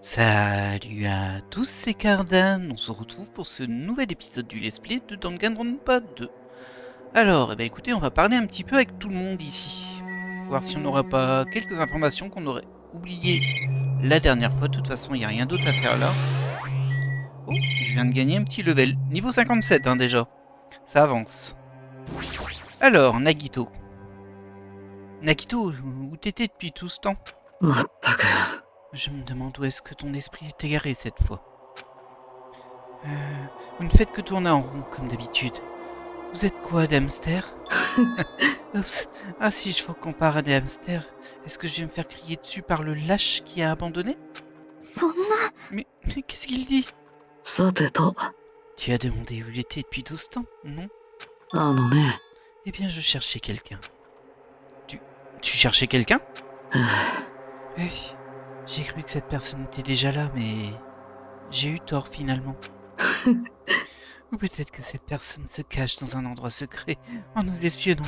Salut à tous, c'est Cardan, on se retrouve pour ce nouvel épisode du Let's Play de Danganronpa 2. Alors, écoutez, on va parler un petit peu avec tout le monde ici. Voir si on n'aura pas quelques informations qu'on aurait oubliées la dernière fois. De toute façon, il n'y a rien d'autre à faire là. Oh, je viens de gagner un petit level. Niveau 57 déjà. Ça avance. Alors, Nagito. Nagito, où t'étais depuis tout ce temps ? Je me demande où est-ce que ton esprit est égaré cette fois. Vous ne faites que tourner en rond, comme d'habitude. Vous êtes quoi, des hamsters ? Oups. Ah si, je faut qu'on compare à des hamsters. Est-ce que je vais me faire crier dessus par le lâche qui a abandonné ? Mais qu'est-ce qu'il dit ? Tu as demandé où il était depuis tout ce temps, non ? Eh bien, je cherchais quelqu'un. Tu cherchais quelqu'un ? Eh, j'ai cru que cette personne était déjà là, mais j'ai eu tort finalement. Ou peut-être que cette personne se cache dans un endroit secret en nous espionnant.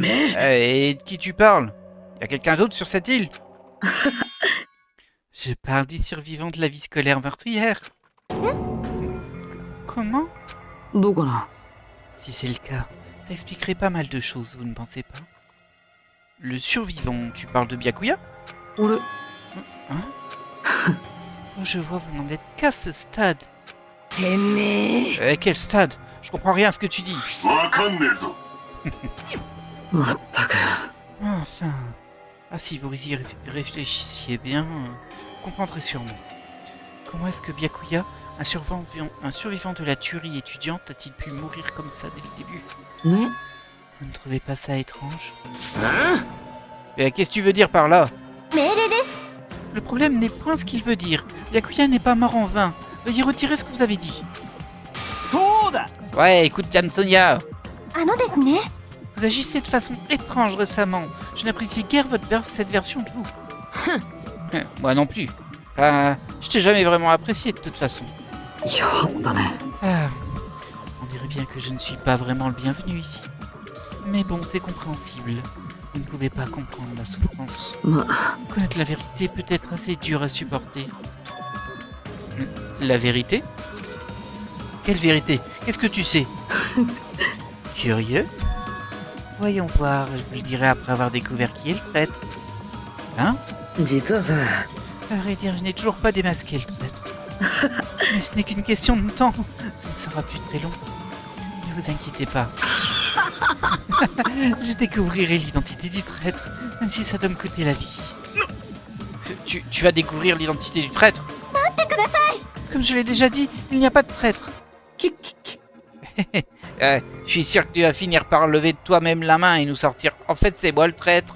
Et de qui tu parles ? Y a quelqu'un d'autre sur cette île ? Je parle des survivants de la vie scolaire meurtrière. Comment ? Si c'est le cas, ça expliquerait pas mal de choses, vous ne pensez pas ? Le survivant, tu parles de Byakuya ? Hein ? Oh, je vois, vous n'en êtes qu'à ce stade. Quel stade ? Je comprends rien à ce que tu dis. Enfin... Ah, si vous y réfléchissiez bien, vous comprendrez sûrement. Comment est-ce que Byakuya, un survivant de la tuerie étudiante, a-t-il pu mourir comme ça dès le début ? Vous ne trouvez pas ça étrange ? Hein ? Mais qu'est-ce que tu veux dire par là ? Le problème n'est point ce qu'il veut dire. Byakuya n'est pas mort en vain. Veuillez retirer ce que vous avez dit. Ouais, écoute, Dame Sonia. Vous agissez de façon étrange récemment. Je n'apprécie guère cette version de vous. Moi non plus. Je t'ai jamais vraiment apprécié de toute façon. Ah, on dirait bien que je ne suis pas vraiment le bienvenu ici. Mais bon, c'est compréhensible. Vous ne pouvez pas comprendre ma souffrance. Connaître la vérité peut être assez dur à supporter. La vérité ? Quelle vérité ? Qu'est-ce que tu sais ? Curieux ? Voyons voir, je vous le dirai après avoir découvert qui est le prêtre. Hein ? À vrai dire, je n'ai toujours pas démasqué le traître. Mais ce n'est qu'une question de temps. Ce ne sera plus très long. Ne vous inquiétez pas. Je découvrirai l'identité du traître, même si ça doit me coûter la vie. Tu vas découvrir l'identité du traître ? Comme je l'ai déjà dit, il n'y a pas de traître. Je suis sûr que tu vas finir par lever de toi-même la main et nous sortir. En fait, c'est moi le traître.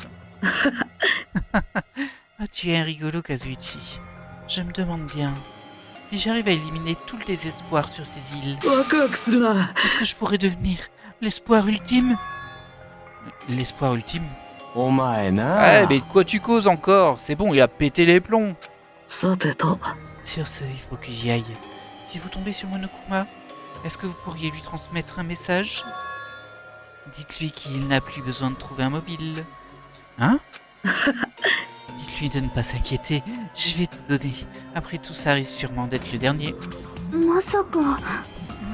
Ah, tu es un rigolo, Kazuichi. Je me demande bien, si j'arrive à éliminer tous les espoirs sur ces îles, est-ce que je pourrais devenir l'espoir ultime ? L'espoir ultime ? Ah, mais de quoi tu causes encore ? C'est bon, il a pété les plombs. Sur ce, il faut que j'y aille. Si vous tombez sur Monokuma, est-ce que vous pourriez lui transmettre un message ? Dites-lui qu'il n'a plus besoin de trouver un mobile. Hein ? Dites-lui de ne pas s'inquiéter, je vais tout donner. Après tout, ça risque sûrement d'être le dernier.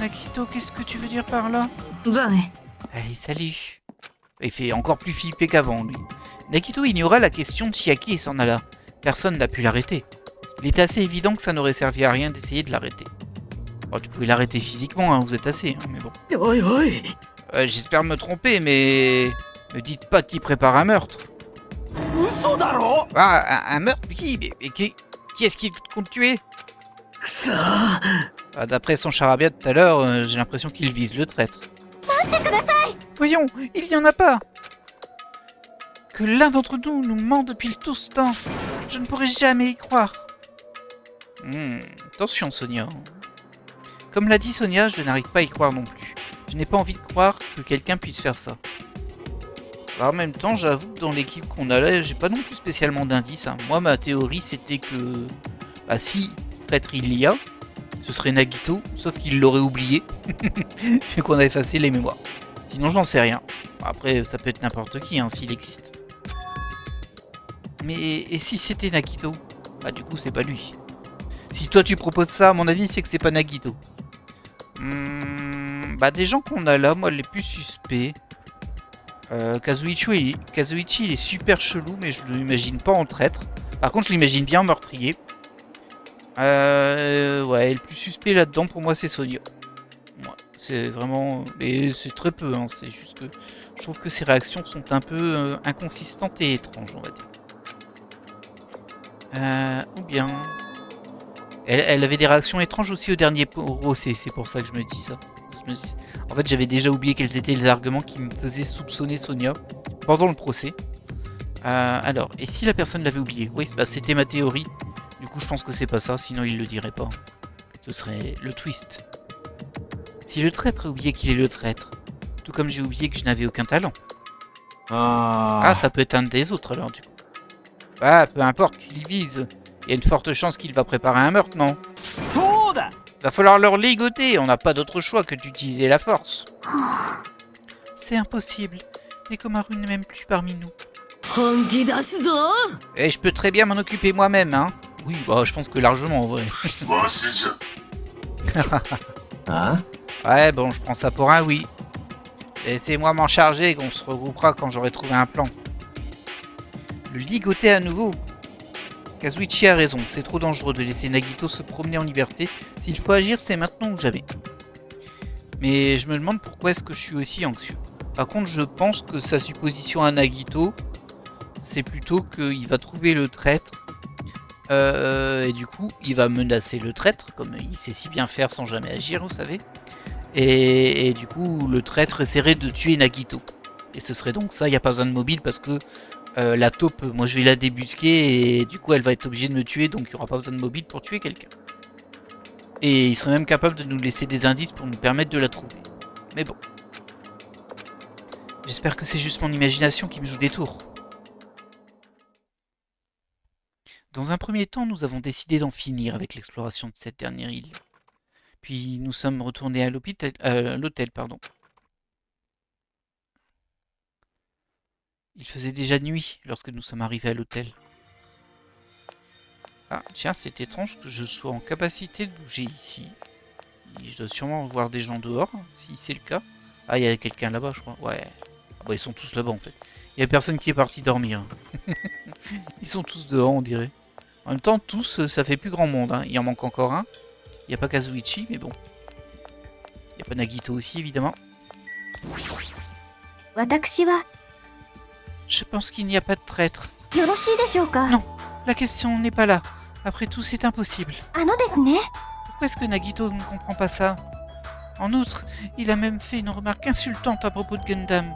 Nagito, qu'est-ce que tu veux dire par là ? Allez, salut. Il fait encore plus flipper qu'avant, lui. Nagito ignora la question de Chiaki et s'en alla. Personne n'a pu l'arrêter. Il était assez évident que ça n'aurait servi à rien d'essayer de l'arrêter. Bon, tu pouvais l'arrêter physiquement, vous êtes assez, mais bon. J'espère me tromper, mais... Ne dites pas qu'il prépare un meurtre. Un meurtre ? Qui ? Mais qui est-ce qui compte tuer ? D'après son charabia de tout à l'heure, j'ai l'impression qu'il vise le traître. Voyons, il n'y en a pas. Que l'un d'entre nous ment depuis tout ce temps. Je ne pourrais jamais y croire. Attention, Sonia. Comme l'a dit Sonia, je n'arrive pas à y croire non plus. Je n'ai pas envie de croire que quelqu'un puisse faire ça. En même temps, j'avoue que dans l'équipe qu'on a là, j'ai pas non plus spécialement d'indices. Moi, ma théorie, c'était que... si traître il y a, ce serait Nagito, sauf qu'il l'aurait oublié, vu qu'on a effacé les mémoires. Sinon, je n'en sais rien. Après, ça peut être n'importe qui, s'il existe. Mais et si c'était Nagito ? Bah du coup c'est pas lui. Si toi tu proposes ça, à mon avis c'est que c'est pas Nagito. Bah des gens qu'on a là, moi les plus suspects. Kazuichi il est super chelou, mais je l'imagine pas en traître. Par contre je l'imagine bien en meurtrier. Ouais, le plus suspect là-dedans pour moi c'est Sonia. Ouais, c'est vraiment... Mais c'est très peu, hein. C'est juste que je trouve que ses réactions sont un peu inconsistantes et étranges, on va dire. Ou bien... Elle avait des réactions étranges aussi au dernier procès, c'est pour ça que je me dis ça. En fait, j'avais déjà oublié quels étaient les arguments qui me faisaient soupçonner Sonia pendant le procès. Alors, et si la personne l'avait oublié? Oui, bah, c'était ma théorie. Du coup, je pense que c'est pas ça, sinon il le dirait pas. Ce serait le twist. Si le traître a oublié qu'il est le traître, tout comme j'ai oublié que je n'avais aucun talent. Ah, ça peut être un des autres alors, du coup. Ah, peu importe qu'il vise. Il y a une forte chance qu'il va préparer un meurtre, non? Va falloir leur ligoter, on n'a pas d'autre choix que d'utiliser la force. C'est impossible. Nekomaru n'est même plus parmi nous. Et je peux très bien m'en occuper moi-même, hein. Oui, bah je pense que largement en vrai. Hein? Ouais, bon, je prends ça pour un oui. Laissez-moi m'en charger, qu'on se regroupera quand j'aurai trouvé un plan. Le ligoter à nouveau. Kazuichi a raison, c'est trop dangereux de laisser Nagito se promener en liberté. S'il faut agir, c'est maintenant ou jamais. Mais je me demande pourquoi est-ce que je suis aussi anxieux. Par contre, je pense que sa supposition à Nagito, c'est plutôt qu'il va trouver le traître. Et du coup, il va menacer le traître, comme il sait si bien faire sans jamais agir, vous savez. Et du coup, le traître essaierait de tuer Nagito. Et ce serait donc ça, il n'y a pas besoin de mobile parce que la taupe, moi je vais la débusquer et du coup elle va être obligée de me tuer, donc il n'y aura pas besoin de mobile pour tuer quelqu'un. Et il serait même capable de nous laisser des indices pour nous permettre de la trouver. Mais bon. J'espère que c'est juste mon imagination qui me joue des tours. Dans un premier temps, nous avons décidé d'en finir avec l'exploration de cette dernière île. Puis nous sommes retournés à l'hôtel, pardon. Il faisait déjà nuit lorsque nous sommes arrivés à l'hôtel. Ah, tiens, c'est étrange que je sois en capacité de bouger ici. Je dois sûrement voir des gens dehors, si c'est le cas. Ah, il y a quelqu'un là-bas, je crois. Ouais. Ah bah, ils sont tous là-bas, en fait. Il n'y a personne qui est parti dormir. Ils sont tous dehors, on dirait. En même temps, tous, ça fait plus grand monde. Hein. Il en manque encore un. Il n'y a pas Kazuichi, mais bon. Il n'y a pas Nagito aussi, évidemment. Je pense qu'il n'y a pas de traître. Non, la question n'est pas là. Après tout, c'est impossible. Pourquoi est-ce que Nagito ne comprend pas ça? En outre, il a même fait une remarque insultante à propos de Gundam.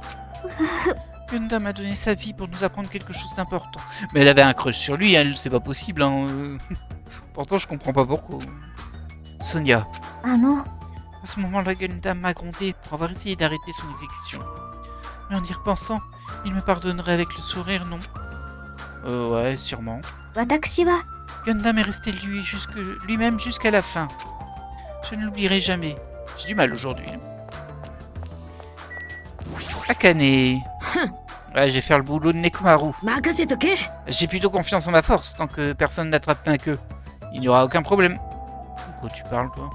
Gundam a donné sa vie pour nous apprendre quelque chose d'important. Mais elle avait un crush sur lui, elle, c'est pas possible. Hein. Pourtant, je comprends pas pourquoi. Sonia. À ce moment-là, Gundam m'a grondé pour avoir essayé d'arrêter son exécution. Mais en y repensant, il me pardonnerait avec le sourire, non? Ouais, sûrement. Gundam est resté lui-même jusqu'à la fin. Je ne l'oublierai jamais. J'ai du mal aujourd'hui. Akane. Ouais, je vais faire le boulot de Nekomaru. J'ai plutôt confiance en ma force, tant que personne n'attrape ma queue. Il n'y aura aucun problème. De quoi tu parles, toi?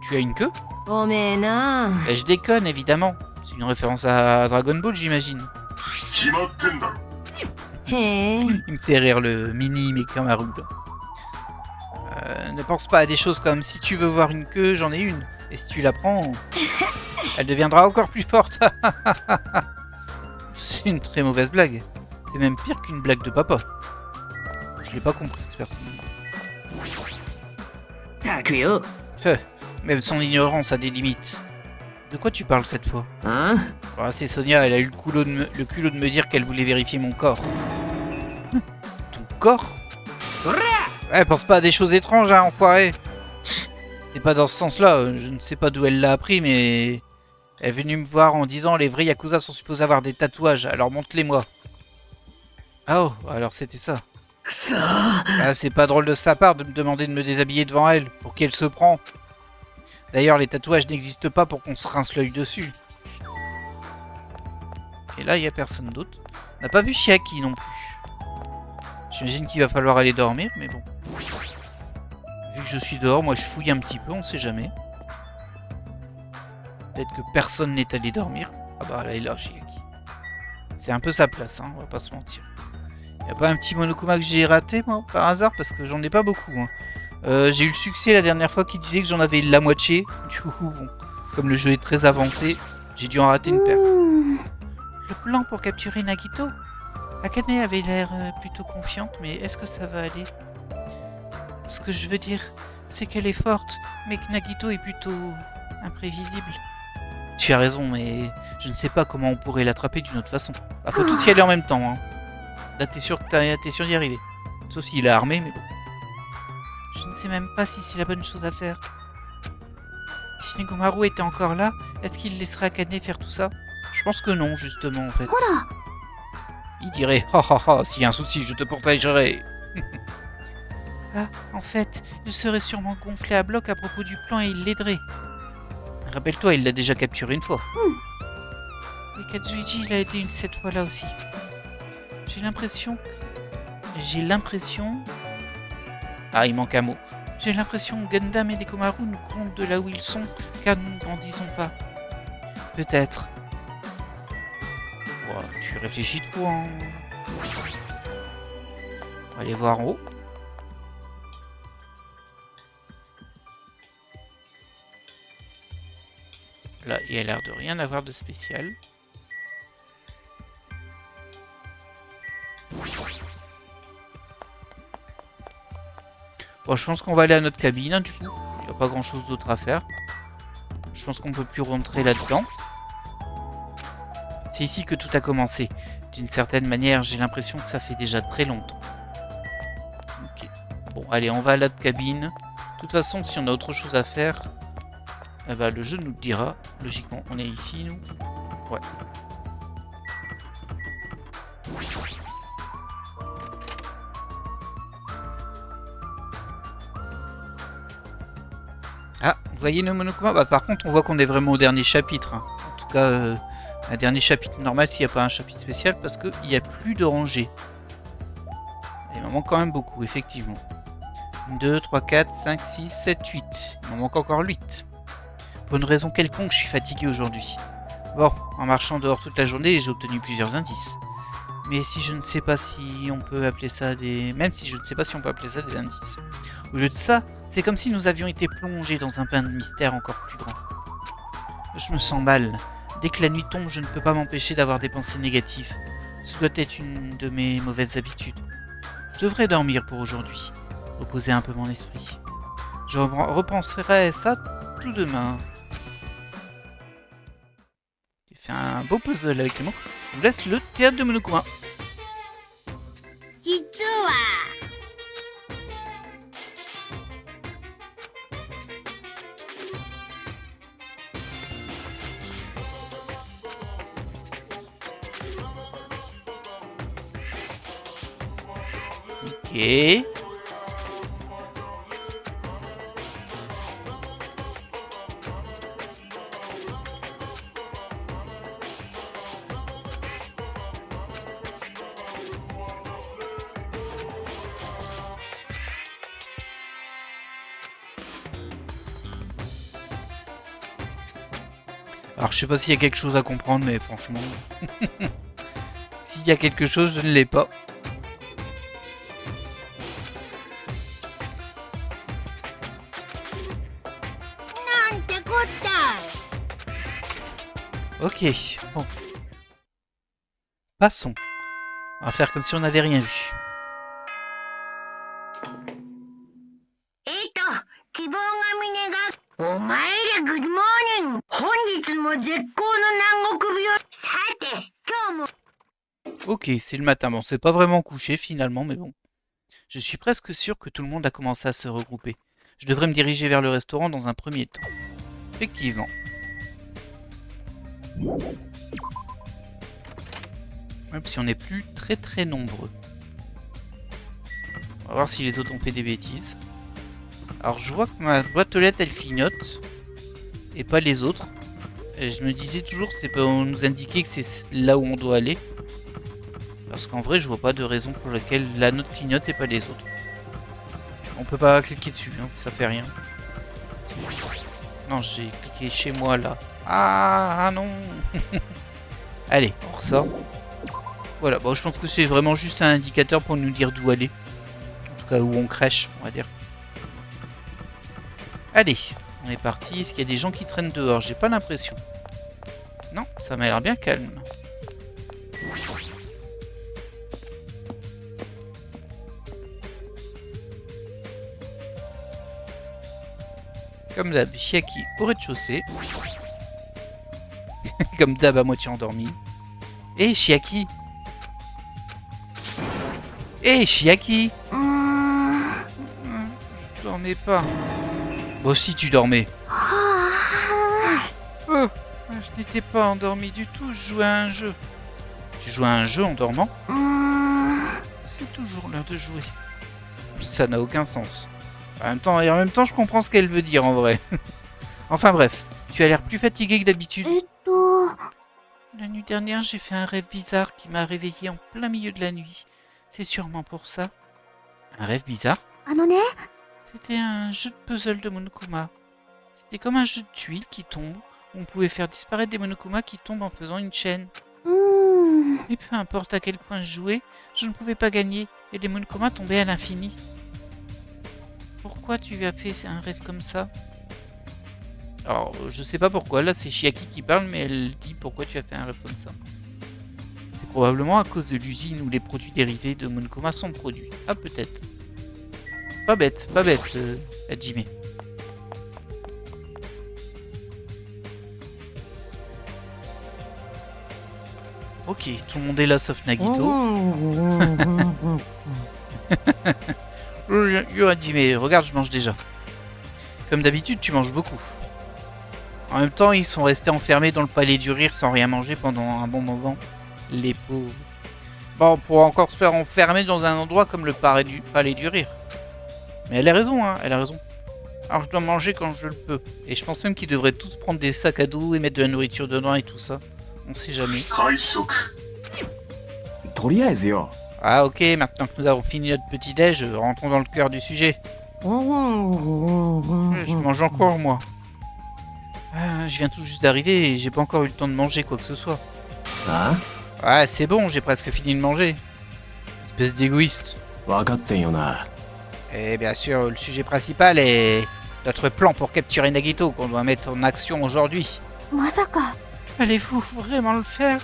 Tu as une queue? Je déconne, évidemment. C'est une référence à Dragon Ball, j'imagine. Il me fait rire le mini Nekomaru. Ne pense pas à des choses comme si tu veux voir une queue, j'en ai une. Et si tu la prends, elle deviendra encore plus forte. C'est une très mauvaise blague. C'est même pire qu'une blague de papa. Je l'ai pas compris, ce personnage. Même son ignorance a des limites. De quoi tu parles cette fois? C'est Sonia, elle a eu le culot de me dire qu'elle voulait vérifier mon corps. Ton corps? Ouais, pense pas à des choses étranges, hein, enfoiré. C'était pas dans ce sens-là, je ne sais pas d'où elle l'a appris, mais... Elle est venue me voir en disant les vrais Yakuza sont supposés avoir des tatouages, alors montre-les-moi. Ah oh, alors c'était ça. Ah, c'est pas drôle de sa part de me demander de me déshabiller devant elle, pour qu'elle se prend. D'ailleurs, les tatouages n'existent pas pour qu'on se rince l'œil dessus. Et là, il n'y a personne d'autre. On n'a pas vu Chiaki non plus. J'imagine qu'il va falloir aller dormir, mais bon. Vu que je suis dehors, moi je fouille un petit peu, on sait jamais. Peut-être que personne n'est allé dormir. Ah bah là, il a Shiaki. C'est un peu sa place, hein, on va pas se mentir. Y'a pas un petit Monokuma que j'ai raté, moi, par hasard, parce que j'en ai pas beaucoup. Hein. J'ai eu le succès la dernière fois qui disait que j'en avais la moitié. Du coup, bon, comme le jeu est très avancé, j'ai dû en rater une paire. Le plan pour capturer Nagito? Akane avait l'air plutôt confiante, mais est-ce que ça va aller? Ce que je veux dire, c'est qu'elle est forte, mais que Nagito est plutôt imprévisible. Tu as raison, mais je ne sais pas comment on pourrait l'attraper d'une autre façon. Bah, faut tout y aller en même temps. Hein. Là, t'es sûr d'y arriver. Sauf s'il est armé, mais bon. Je ne sais même pas si c'est la bonne chose à faire. Si Nekomaru était encore là, est-ce qu'il laisserait Akane faire tout ça? Je pense que non, justement, en fait. Il dirait « Ha ha ha, s'il y a un souci, je te protégerai !» Ah, en fait, il serait sûrement gonflé à bloc à propos du plan et il l'aiderait. Rappelle-toi, il l'a déjà capturé une fois. Et Katsuhiji, il a été cette fois-là aussi. J'ai l'impression... Ah, il manque un mot. J'ai l'impression que Gundam et Nekomaru nous comptent de là où ils sont, car nous n'en disons pas. Peut-être. Wow, tu réfléchis trop, hein. On va aller voir en haut. Là, il a l'air de rien avoir de spécial. Bon, je pense qu'on va aller à notre cabine, hein, du coup. Il n'y a pas grand-chose d'autre à faire. Je pense qu'on peut plus rentrer là-dedans. C'est ici que tout a commencé. D'une certaine manière, j'ai l'impression que ça fait déjà très longtemps. Ok. Bon, allez, on va à la cabine. De toute façon, si on a autre chose à faire, eh ben, le jeu nous le dira. Logiquement, on est ici, nous. Ouais. Ah, vous voyez nos Monokuma? Bah, par contre, on voit qu'on est vraiment au dernier chapitre. Hein. En tout cas, un dernier chapitre normal s'il n'y a pas un chapitre spécial, parce qu'il n'y a plus de rangées. Il m'en manque quand même beaucoup, effectivement. 2, 3, 4, 5, 6, 7, 8. Il m'en manque encore 8. Pour une raison quelconque, je suis fatigué aujourd'hui. Bon, en marchant dehors toute la journée, j'ai obtenu plusieurs indices. Mais si je ne sais pas si on peut appeler ça des... Même si je ne sais pas si on peut appeler ça des indices. Au lieu de ça, c'est comme si nous avions été plongés dans un bain de mystère encore plus grand. Je me sens mal. Dès que la nuit tombe, je ne peux pas m'empêcher d'avoir des pensées négatives. Ce doit être une de mes mauvaises habitudes. Je devrais dormir pour aujourd'hui. Reposer un peu mon esprit. Je repenserai à ça tout demain. J'ai fait un beau puzzle avec les mots. Je vous laisse le théâtre de Monokuma. Ok. Alors je sais pas s'il y a quelque chose à comprendre, mais franchement... s'il y a quelque chose, je ne l'ai pas. Ok, bon. Passons. On va faire comme si on n'avait rien vu. Ok, c'est le matin. Bon, c'est pas vraiment couché finalement, mais bon. Je suis presque sûr que tout le monde a commencé à se regrouper. Je devrais me diriger vers le restaurant dans un premier temps. Effectivement. Même si on n'est plus très nombreux. On va voir si les autres ont fait des bêtises. Alors je vois que ma boîte aux lettres elle clignote. Et pas les autres. Et je me disais toujours que c'est pour nous indiquer que c'est là où on doit aller. Parce qu'en vrai, je vois pas de raison pour laquelle la note clignote et pas les autres. On peut pas cliquer dessus, hein, ça fait rien. Non, j'ai cliqué chez moi là. Ah non. Allez, on ressort. Voilà, bon, je pense que c'est vraiment juste un indicateur pour nous dire d'où aller. En tout cas, où on crèche, on va dire. Allez, on est parti. Est-ce qu'il y a des gens qui traînent dehors? J'ai pas l'impression. Non, ça m'a l'air bien calme. Comme d'hab, Chiaki au rez-de-chaussée. Comme d'hab, à moitié endormi. Et Chiaki. Et Chiaki. Je dormais pas. Bon, si tu dormais. Oh, je n'étais pas endormi du tout, je jouais à un jeu. Tu joues à un jeu en dormant? C'est toujours l'heure de jouer. Ça n'a aucun sens. En même temps, je comprends ce qu'elle veut dire en vrai. Enfin bref, tu as l'air plus fatigué que d'habitude. La nuit dernière, j'ai fait un rêve bizarre qui m'a réveillé en plein milieu de la nuit. C'est sûrement pour ça. Un rêve bizarre? C'était un jeu de puzzle de Monokuma. C'était comme un jeu de tuiles qui tombe, où on pouvait faire disparaître des Monokuma qui tombent en faisant une chaîne. Mais peu importe à quel point je jouais, je ne pouvais pas gagner, et les Monokuma tombaient à l'infini. Pourquoi tu as fait un rêve comme ça? Alors, je sais pas pourquoi, là c'est Chiaki qui parle, mais elle dit pourquoi tu as fait un rêve comme ça. C'est probablement à cause de l'usine où les produits dérivés de Monokuma sont produits. Ah, peut-être. Pas bête, Hajime. Ok, tout le monde est là sauf Nagito. Yo Hajime, regarde, je mange déjà. Comme d'habitude, tu manges beaucoup. En même temps, ils sont restés enfermés dans le palais du rire sans rien manger pendant un bon moment. Les pauvres. Bon, on pourra encore se faire enfermer dans un endroit comme le palais du rire. Mais elle a raison, hein, elle a raison. Alors je dois manger quand je le peux. Et je pense même qu'ils devraient tous prendre des sacs à dos et mettre de la nourriture dedans et tout ça. On sait jamais. Ah ok, maintenant que nous avons fini notre petit déj, rentrons dans le cœur du sujet. Je mange encore moi. Je viens tout juste d'arriver et j'ai pas encore eu le temps de manger quoi que ce soit. Ouais, c'est bon, j'ai presque fini de manger. Espèce d'égoïste. Et bien sûr, le sujet principal est notre plan pour capturer Nagito qu'on doit mettre en action aujourd'hui. Allez-vous vraiment le faire?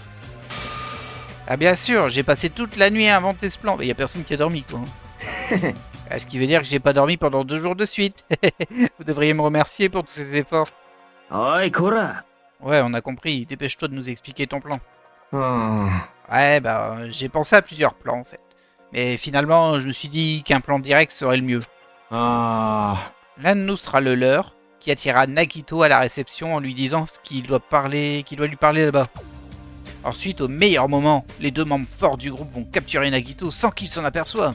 Ah bien sûr, j'ai passé toute la nuit à inventer ce plan. Mais y a personne qui a dormi quoi. Ce qui veut dire que j'ai pas dormi pendant 2 jours de suite. Vous devriez me remercier pour tous ces efforts. Ouais, on a compris. Dépêche-toi de nous expliquer ton plan. Ouais, bah, j'ai pensé à plusieurs plans en fait. Mais finalement, je me suis dit qu'un plan direct serait le mieux. L'un de nous sera le leur, qui attirera Nagito à la réception en lui disant qu'il doit lui parler là-bas. Ensuite, au meilleur moment, les 2 membres forts du groupe vont capturer Nagito sans qu'il s'en aperçoive.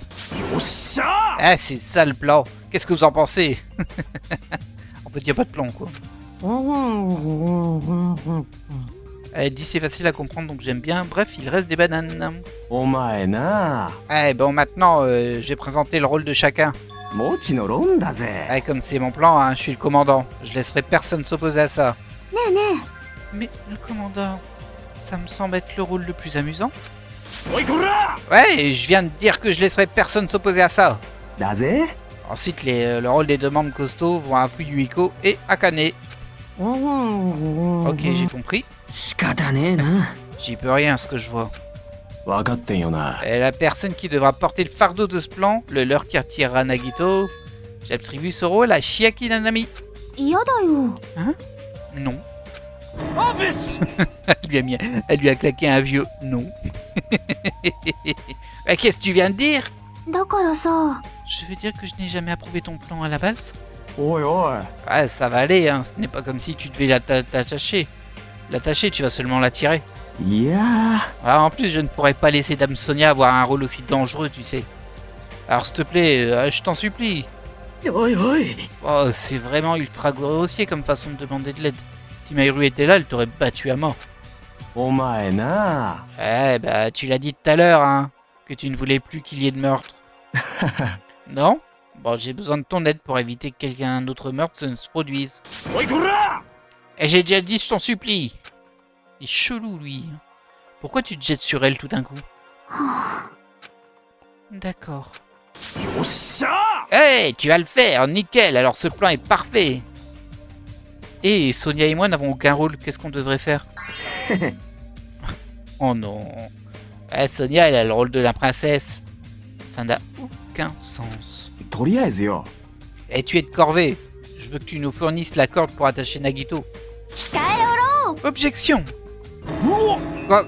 Ah, c'est ça le plan. Qu'est-ce que vous en pensez? En fait, y a pas de plan, quoi. Elle dit c'est facile à comprendre, donc j'aime bien. Bref, il reste des bananes. Eh bon, maintenant, je vais présenter le rôle de chacun. Comme c'est mon plan, hein, je suis le commandant. Je laisserai personne s'opposer à ça. Mais le commandant, ça me semble être le rôle le plus amusant. Ouais, je viens de dire que je laisserai personne s'opposer à ça. Ensuite, le rôle des 2 membres costauds vont à Fuyuhiko et Akane. Ok, j'ai compris. J'y peux rien, ce que je vois. Et la personne qui devra porter le fardeau de ce plan, le leur qui attirera Nagito, j'attribue ce rôle à Chiaki Nanami. Hein? Non. Elle lui a claqué un vieux non. Qu'est-ce que tu viens de dire? Je veux dire que je n'ai jamais approuvé ton plan à la base. Ouais, ça va aller, hein. Ce n'est pas comme si tu devais l'attacher. L'attacher, tu vas seulement la tirer. En plus, je ne pourrais pas laisser Dame Sonia avoir un rôle aussi dangereux, tu sais. Alors, s'il te plaît, je t'en supplie. Oh, c'est vraiment ultra grossier comme façon de demander de l'aide. Si Maïru était là, elle t'aurait battu à mort. omae na. Eh bah, tu l'as dit tout à l'heure, hein, que tu ne voulais plus qu'il y ait de meurtre. Non? Bon, j'ai besoin de ton aide pour éviter que quelqu'un d'autre meurtre ne se produise. Et j'ai déjà dit, je t'en supplie. Il est chelou, lui. Pourquoi tu te jettes sur elle tout d'un coup? D'accord. Hey, tu vas le faire, nickel, alors ce plan est parfait. Et Sonia et moi n'avons aucun rôle, qu'est-ce qu'on devrait faire? Oh non. Sonia, elle a le rôle de la princesse. Ça n'a aucun sens. Et tu es de corvée. Je veux que tu nous fournisses la corde pour attacher Nagito. Objection.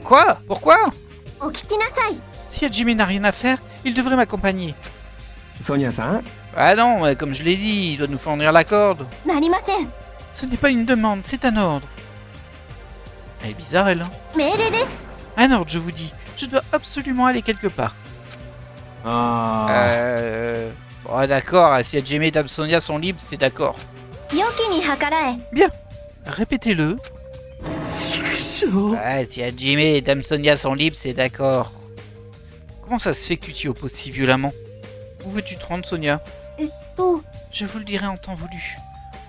Quoi? Pourquoi? Si Hajime n'a rien à faire, il devrait m'accompagner. Sonia-san. Ah non, comme je l'ai dit, il doit nous fournir la corde. Ce n'est pas une demande, c'est un ordre. Elle est bizarre, elle, hein? Un ordre, je vous dis. Je dois absolument aller quelque part. Bon, d'accord, si Hajime et Dame Sonia sont libres, c'est d'accord. Bien, répétez-le. Si Hajime et Dame Sonia sont libres, c'est d'accord. Comment ça se fait que tu t'y opposes si violemment? Où veux-tu te rendre, Sonia? Je vous le dirai en temps voulu.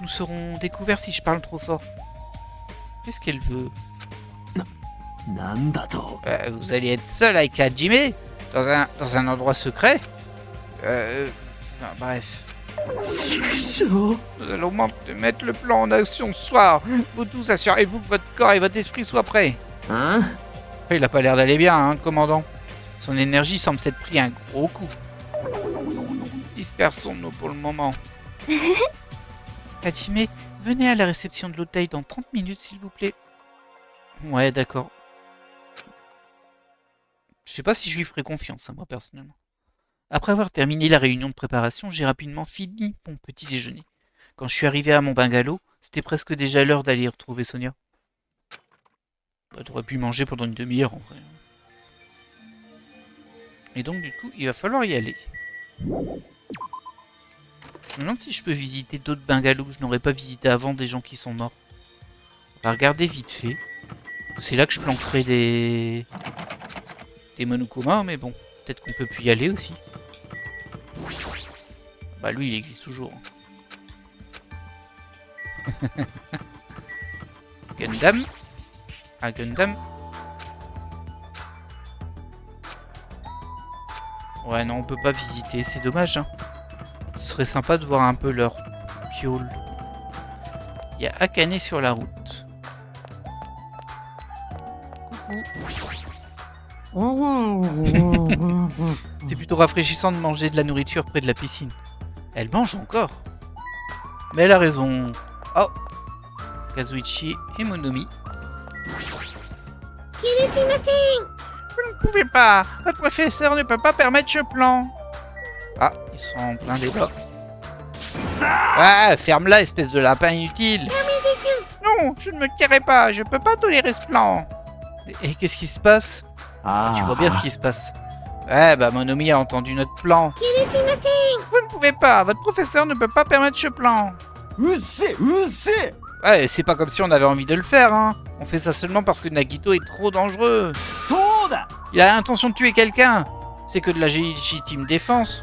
Nous serons découverts si je parle trop fort. Qu'est-ce qu'elle veut? Vous allez être seul avec Hajime? Dans un endroit secret? Bref. Nous allons mettre le plan en action ce soir. Vous tous, assurez-vous que votre corps et votre esprit soient prêts. Hein? Il a pas l'air d'aller bien, hein, le commandant. Son énergie semble s'être pris un gros coup. Dispersons-nous pour le moment. Hajime, venez à la réception de l'hôtel dans 30 minutes, s'il vous plaît. Ouais, d'accord. Je sais pas si je lui ferai confiance, à moi, personnellement. Après avoir terminé la réunion de préparation, j'ai rapidement fini mon petit déjeuner. Quand je suis arrivé à mon bungalow, c'était presque déjà l'heure d'aller retrouver Sonia. Bah, t'aurais pu manger pendant une demi-heure, en vrai. Et donc, du coup, il va falloir y aller. Je me demande si je peux visiter d'autres bungalows que je n'aurais pas visité avant, des gens qui sont morts. On va regarder vite fait. C'est là que je planquerai des Monokuma, mais bon, peut-être qu'on peut plus y aller aussi. Bah lui, il existe toujours. Gundam. Ah, Gundam. Ouais, non, on peut pas visiter, c'est dommage, hein. Ce serait sympa de voir un peu leur piole. Il y a Akane sur la route. Coucou. C'est plutôt rafraîchissant de manger de la nourriture près de la piscine. Elle mange encore. Mais elle a raison. Oh, Kazuichi et Monomi. Vous ne pouvez pas. Votre professeur ne peut pas permettre ce plan. Ah, ils sont en plein débat. Ah, ferme-la, espèce de lapin inutile. Non, je ne me tairai pas. Je peux pas tolérer ce plan. Et qu'est-ce qui se passe? Tu vois bien ce qui se passe. Ouais, bah Monomi a entendu notre plan. Vous ne pouvez pas. Votre professeur ne peut pas permettre ce plan. Ouais, c'est pas comme si on avait envie de le faire, hein. On fait ça seulement parce que Nagito est trop dangereux. Il a l'intention de tuer quelqu'un. C'est que de la légitime défense.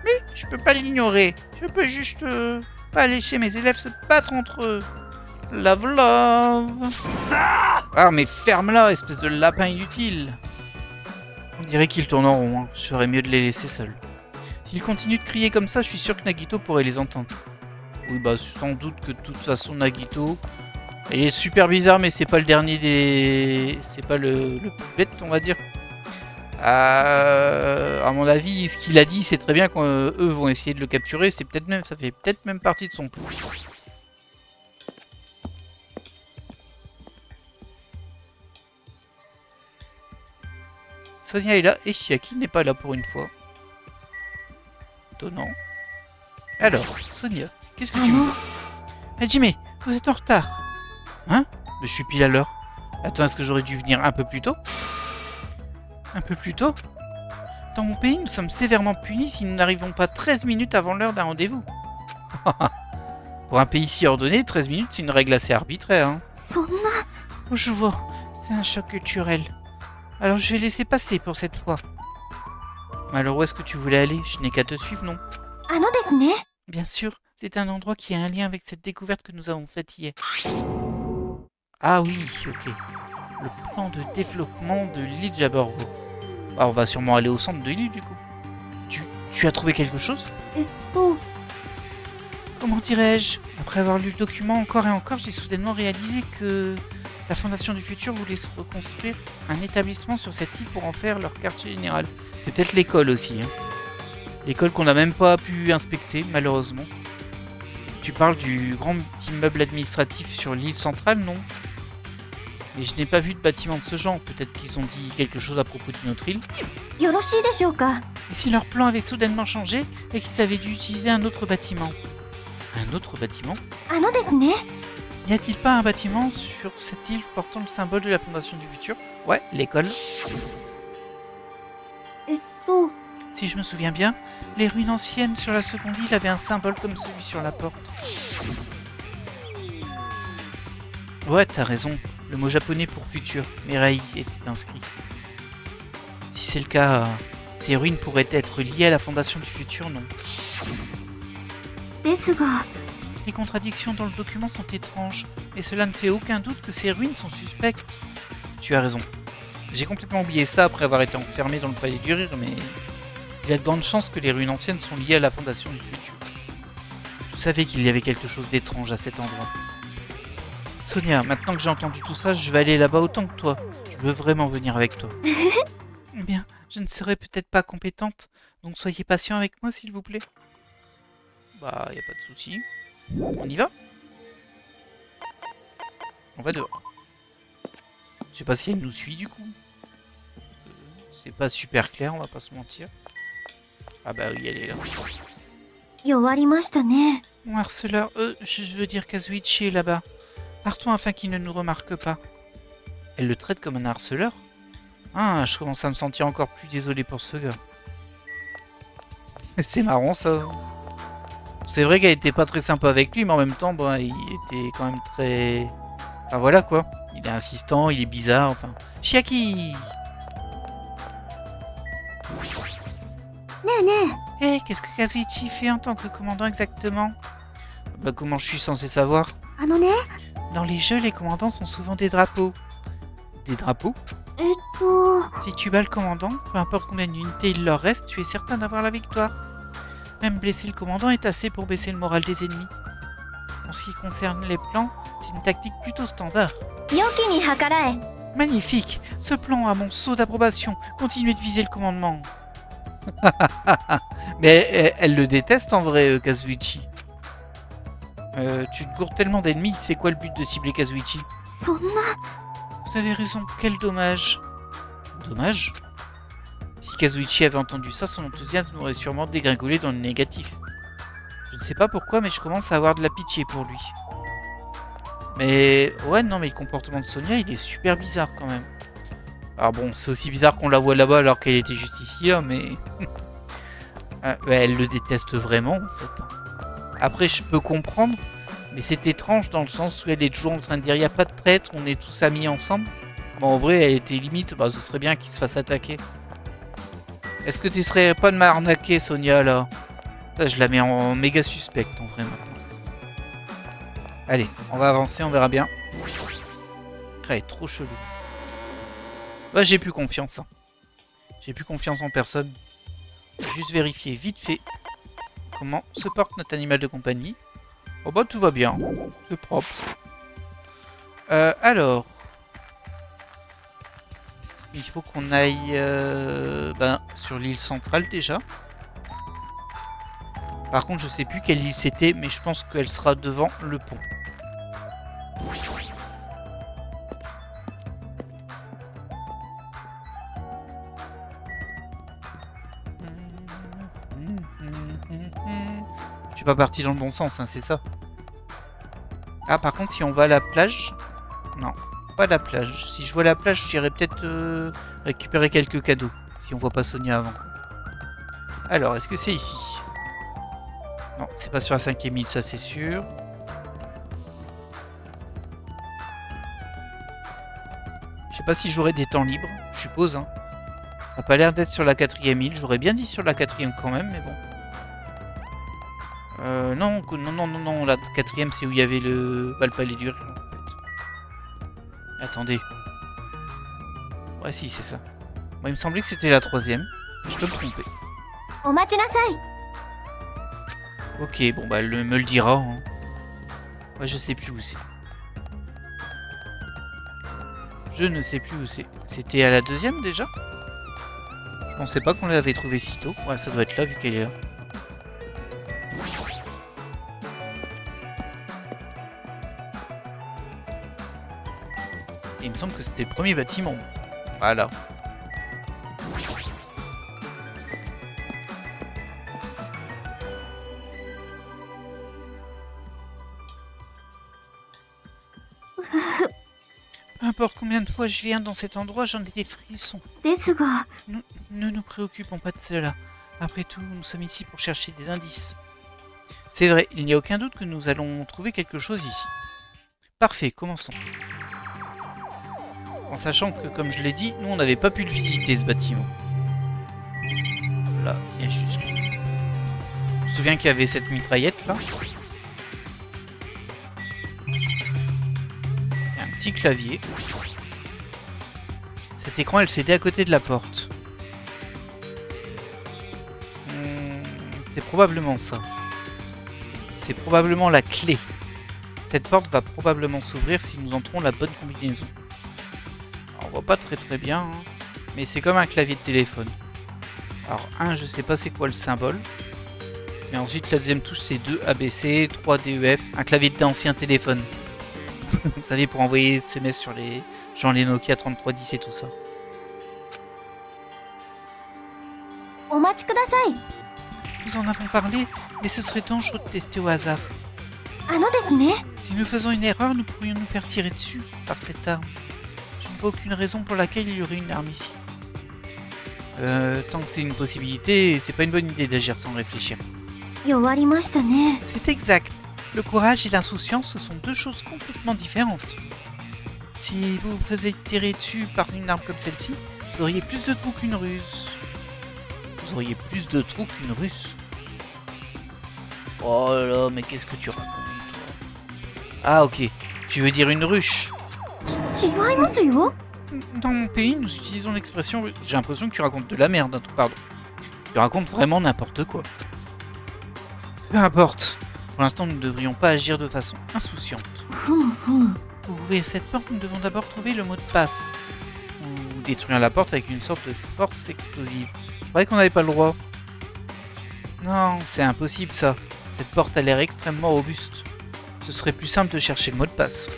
Mais je peux pas l'ignorer. Je peux juste pas laisser mes élèves se battre entre eux. Love, love. Ah, mais ferme-la, espèce de lapin inutile. On dirait qu'ils tournent en rond, hein. Je ferais mieux de les laisser seuls. S'ils continuent de crier comme ça, je suis sûr que Nagito pourrait les entendre. Oui, bah sans doute que de toute façon Nagito, il est super bizarre, mais c'est pas le dernier des... C'est pas le plus bête, on va dire. À mon avis, ce qu'il a dit, c'est très bien qu'eux vont essayer de le capturer. C'est peut-être même, ça fait peut-être même partie de son plan. Sonia est là et Chiaki n'est pas là pour une fois. Étonnant. Alors, Sonia, qu'est-ce que tu veux? Hajime, vous êtes en retard. Hein? Mais je suis pile à l'heure. Attends, est-ce que j'aurais dû venir un peu plus tôt? Un peu plus tôt? Dans mon pays, nous sommes sévèrement punis si nous n'arrivons pas 13 minutes avant l'heure d'un rendez-vous. Pour un pays si ordonné, 13 minutes, c'est une règle assez arbitraire. Hein. Je vois. C'est un choc culturel. Alors je vais laisser passer pour cette fois. Mais alors où est-ce que tu voulais aller? Je n'ai qu'à te suivre, non? Bien sûr, c'est un endroit qui a un lien avec cette découverte que nous avons faite hier. Ah oui, ok. Le plan de développement de l'île Jabberwock. Ah, on va sûrement aller au centre de l'île du coup. Tu as trouvé quelque chose? Comment dirais-je? Après avoir lu le document encore et encore, j'ai soudainement réalisé que la Fondation du Futur voulait se reconstruire un établissement sur cette île pour en faire leur quartier général. C'est peut-être l'école aussi. Hein. L'école qu'on n'a même pas pu inspecter, malheureusement. Tu parles du grand immeuble administratif sur l'île centrale, non? Mais je n'ai pas vu de bâtiment de ce genre. Peut-être qu'ils ont dit quelque chose à propos d'une autre île. Et si leur plan avait soudainement changé et qu'ils avaient dû utiliser un autre bâtiment? Un autre bâtiment? N'y a-t-il pas un bâtiment sur cette île portant le symbole de la Fondation du Futur? Ouais, l'école. Si je me souviens bien, les ruines anciennes sur la seconde île avaient un symbole comme celui sur la porte. Ouais, t'as raison. Le mot japonais pour futur, Mirai, était inscrit. Si c'est le cas, ces ruines pourraient être liées à la Fondation du Futur, non? Les contradictions dans le document sont étranges, et cela ne fait aucun doute que ces ruines sont suspectes. Tu as raison. J'ai complètement oublié ça après avoir été enfermé dans le palais du rire, mais il y a de grandes chances que les ruines anciennes sont liées à la Fondation du Futur. Je savais qu'il y avait quelque chose d'étrange à cet endroit. Sonia, maintenant que j'ai entendu tout ça, je vais aller là-bas autant que toi. Je veux vraiment venir avec toi. Eh bien, je ne serai peut-être pas compétente, donc soyez patient avec moi s'il vous plaît. Bah, y a pas de souci. On y va? On va dehors. Je sais pas si elle nous suit du coup. C'est pas super clair, on va pas se mentir. Ah bah oui, elle est là. Mon harceleur, je veux dire Kazuichi est là-bas. Partons afin qu'il ne nous remarque pas. Elle le traite comme un harceleur? Ah, je commence à me sentir encore plus désolé pour ce gars. C'est marrant ça. C'est vrai qu'elle était pas très sympa avec lui, mais en même temps, bon, il était quand même très... Enfin voilà quoi. Il est insistant, il est bizarre, enfin... Chiaki! Hé, qu'est-ce que Kazuichi fait en tant que commandant exactement? Bah comment je suis censé savoir? Dans les jeux, les commandants sont souvent des drapeaux. Des drapeaux? Si tu bats le commandant, peu importe combien d'unités il leur reste, tu es certain d'avoir la victoire. Même blesser le commandant est assez pour baisser le moral des ennemis. En ce qui concerne les plans, c'est une tactique plutôt standard. Magnifique! Ce plan a mon sceau d'approbation. Continuez de viser le commandement. Mais elle le déteste en vrai, Kazuichi. Tu te gourdes tellement d'ennemis, c'est quoi le but de cibler Kazuichi? Vous avez raison, quel dommage. Dommage? Si Kazuichi avait entendu ça, son enthousiasme aurait sûrement dégringolé dans le négatif. Je ne sais pas pourquoi, mais je commence à avoir de la pitié pour lui. Mais ouais, non, mais le comportement de Sonia, il est super bizarre quand même. Alors bon, c'est aussi bizarre qu'on la voit là-bas alors qu'elle était juste ici, là, mais... elle le déteste vraiment, en fait. Après, je peux comprendre, mais c'est étrange dans le sens où elle est toujours en train de dire « il n'y a pas de traître, on est tous amis ensemble ». Bon, en vrai, elle était limite, bah ce serait bien qu'il se fasse attaquer. Est-ce que tu serais pas de m'arnaquer, Sonia, là? Ça, je la mets en méga suspecte, en vrai, maintenant. Allez, on va avancer, on verra bien. Elle est trop chelou. Ouais, j'ai plus confiance. Hein. J'ai plus confiance en personne. Juste vérifier vite fait comment se porte notre animal de compagnie. Oh bah tout va bien, c'est propre. Alors, il faut qu'on aille sur l'île centrale déjà. Par contre, je sais plus quelle île c'était, mais je pense qu'elle sera devant le pont. Je suis pas parti dans le bon sens, hein, c'est ça. Ah, par contre, si on va à la plage... Non, pas la plage. Si je vois la plage, j'irai peut-être récupérer quelques cadeaux. Si on voit pas Sonia avant. Alors, est-ce que c'est ici? Non, c'est pas sur la 5e île, ça c'est sûr. Je sais sais pas si j'aurai des temps libres, je suppose. Hein. Ça n'a pas l'air d'être sur la 4e île. J'aurais bien dit sur la 4e quand même, mais bon. Non, la 4e c'est où il y avait le palais du rire en fait. Attendez. Ouais, si, c'est ça. Moi, il me semblait que c'était la 3e. Je peux me tromper. Ok, bon, bah, elle me le dira. Hein. Ouais, je sais plus où c'est. Je ne sais plus où c'est. C'était à la 2e déjà? Je pensais pas qu'on l'avait trouvé si tôt. Ouais, ça doit être là vu qu'elle est là. Et il me semble que c'était le premier bâtiment. Voilà. Peu importe combien de fois je viens dans cet endroit, j'en ai des frissons. Ne nous préoccupons pas de cela. Après tout, nous sommes ici pour chercher des indices. C'est vrai, il n'y a aucun doute que nous allons trouver quelque chose ici. Parfait, commençons. En sachant que, comme je l'ai dit, nous on n'avait pas pu le visiter ce bâtiment. Là, il y a juste... Je me souviens qu'il y avait cette mitraillette là. Il y a un petit clavier. Cet écran, elle s'était à côté de la porte. C'est probablement ça. C'est probablement la clé. Cette porte va probablement s'ouvrir si nous entrons la bonne combinaison. Alors, on voit pas très bien, hein, mais c'est comme un clavier de téléphone. Alors, je sais pas c'est quoi le symbole. Mais ensuite, la deuxième touche, c'est 2 ABC, 3 DEF, un clavier d'ancien téléphone. Vous savez, pour envoyer SMS sur les... genre les Nokia 3310 et tout ça. Nous en avons parlé, mais ce serait dangereux de tester au hasard. Si nous faisons une erreur, nous pourrions nous faire tirer dessus par cette arme. Je ne vois aucune raison pour laquelle il y aurait une arme ici. Tant que c'est une possibilité, c'est pas une bonne idée d'agir sans réfléchir. C'est exact. Le courage et l'insouciance, ce sont deux choses complètement différentes. Si vous vous faisiez tirer dessus par une arme comme celle-ci, vous auriez plus de trous qu'une russe. Vous auriez plus de trous qu'une russe. Oh là là, mais qu'est-ce que tu racontes, toi? Ah ok, tu veux dire une ruche? Dans mon pays, nous utilisons l'expression russe. J'ai l'impression que tu racontes de la merde, hein, pardon. Tu racontes vraiment n'importe quoi. Peu importe. Pour l'instant, nous ne devrions pas agir de façon insouciante. Pour ouvrir cette porte, nous devons d'abord trouver le mot de passe. Ou détruire la porte avec une sorte de force explosive. Je croyais qu'on n'avait pas le droit. Non, c'est impossible ça. Cette porte a l'air extrêmement robuste. Ce serait plus simple de chercher le mot de passe.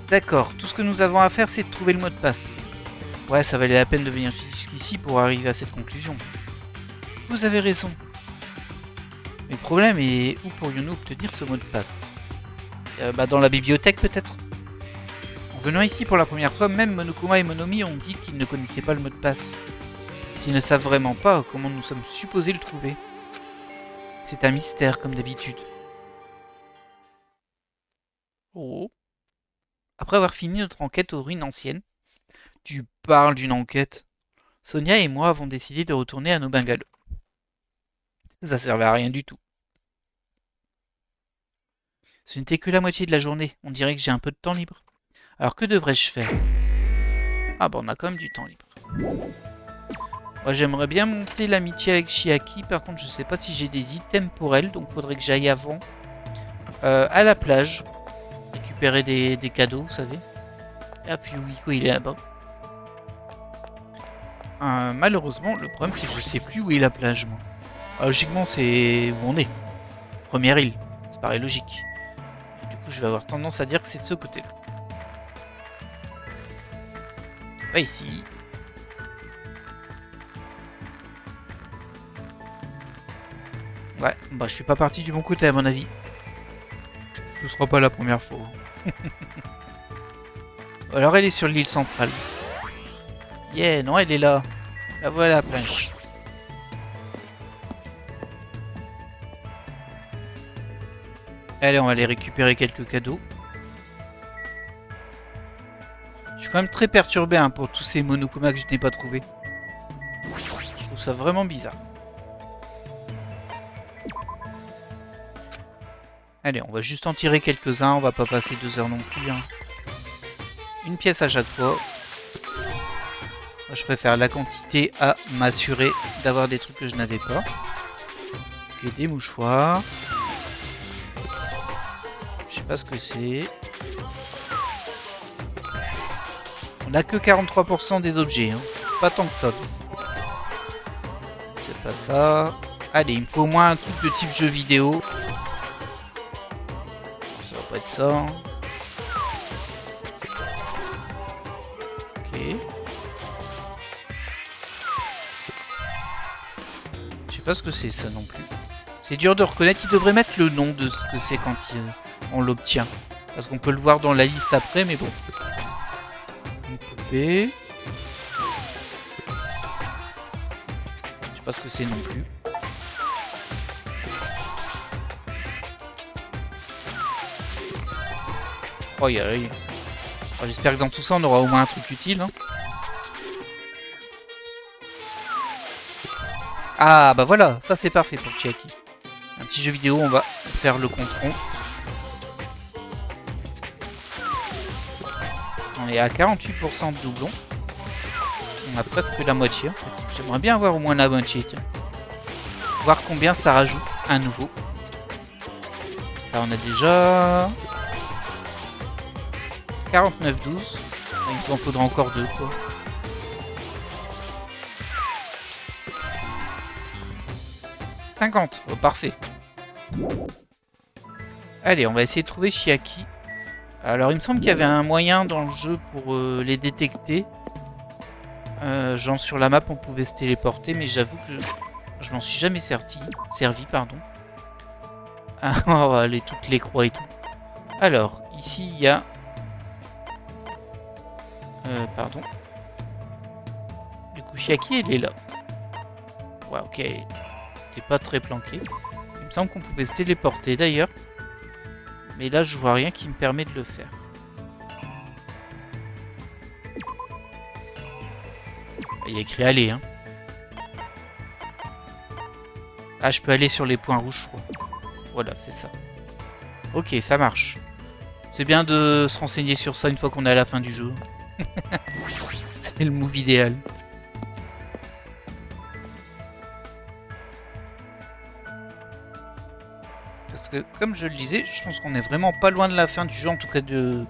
D'accord, tout ce que nous avons à faire, c'est de trouver le mot de passe. Ouais, ça valait la peine de venir jusqu'ici pour arriver à cette conclusion. Vous avez raison. Mais le problème est, où pourrions-nous obtenir ce mot de passe? Dans la bibliothèque peut-être? En venant ici pour la première fois, même Monokuma et Monomi ont dit qu'ils ne connaissaient pas le mot de passe. S'ils ne savent vraiment pas, comment nous sommes supposés le trouver? C'est un mystère comme d'habitude. Oh. Après avoir fini notre enquête aux ruines anciennes, tu parles d'une enquête. Sonia et moi avons décidé de retourner à nos bungalows. Ça servait à rien du tout. Ce n'était que la moitié de la journée. On dirait que j'ai un peu de temps libre. Alors que devrais-je faire? Ah bah on a quand même du temps libre. Moi j'aimerais bien monter l'amitié avec Chiaki. Par contre je sais pas si j'ai des items pour elle. Donc faudrait que j'aille avant à la plage. Récupérer des cadeaux, vous savez. Ah puis Wiko il est là-bas. Malheureusement le problème c'est que je sais plus où est la plage moi. Logiquement c'est où on est. Première île. Ça paraît logique. Et du coup je vais avoir tendance à dire que c'est de ce côté-là. Pas ici. Ouais, bah je suis pas parti du bon côté à mon avis. Ce sera pas la première fois. Alors elle est sur l'île centrale. Yeah, non elle est là. La voilà la planche. Allez, on va aller récupérer quelques cadeaux. Je suis quand même très perturbé hein, pour tous ces Monokuma que je n'ai pas trouvés. Je trouve ça vraiment bizarre. Allez, on va juste en tirer quelques-uns, on va pas passer 2 heures non plus. Hein. Une pièce à chaque fois. Moi, je préfère la quantité à m'assurer d'avoir des trucs que je n'avais pas. Ok, des mouchoirs. Je sais pas ce que c'est. On a que 43% des objets, hein. Pas tant que ça. C'est pas ça. Allez, il me faut au moins un truc de type jeu vidéo. Ça va pas être ça. Ok. Je sais pas ce que c'est ça non plus. C'est dur de reconnaître. Il devrait mettre le nom de ce que c'est quand on l'obtient. Parce qu'on peut le voir dans la liste après, mais bon. Une poupée. Je sais pas ce que c'est non plus. Oh, j'espère que dans tout ça, on aura au moins un truc utile. Hein. Ah, bah voilà, ça c'est parfait pour Chiaki. Un petit jeu vidéo, on va faire le compte-rond. On est à 48% de doublon. On a presque la moitié. En fait. J'aimerais bien avoir au moins la moitié. Tiens. Voir combien ça rajoute à nouveau. Ça, on a déjà 49-12. Il nous en faudra encore 2 quoi. Oh, parfait. Allez, on va essayer de trouver Chiaki. Alors, il me semble qu'il y avait un moyen dans le jeu pour les détecter. Genre sur la map, on pouvait se téléporter, mais j'avoue que je m'en suis jamais servi, pardon. Ah, on va aller toutes les croix et tout. Alors, ici, il y a... pardon. Du coup, Chiaki, elle est là. Ouais, ok. T'es pas très planqué. Il me semble qu'on pouvait se téléporter d'ailleurs. Mais là, je vois rien qui me permet de le faire. Il y a écrit aller, hein. Ah, je peux aller sur les points rouges, je crois. Voilà, c'est ça. Ok, ça marche. C'est bien de se renseigner sur ça une fois qu'on est à la fin du jeu. C'est le move idéal. Parce que, comme je le disais, je pense qu'on est vraiment pas loin de la fin du jeu, en tout cas du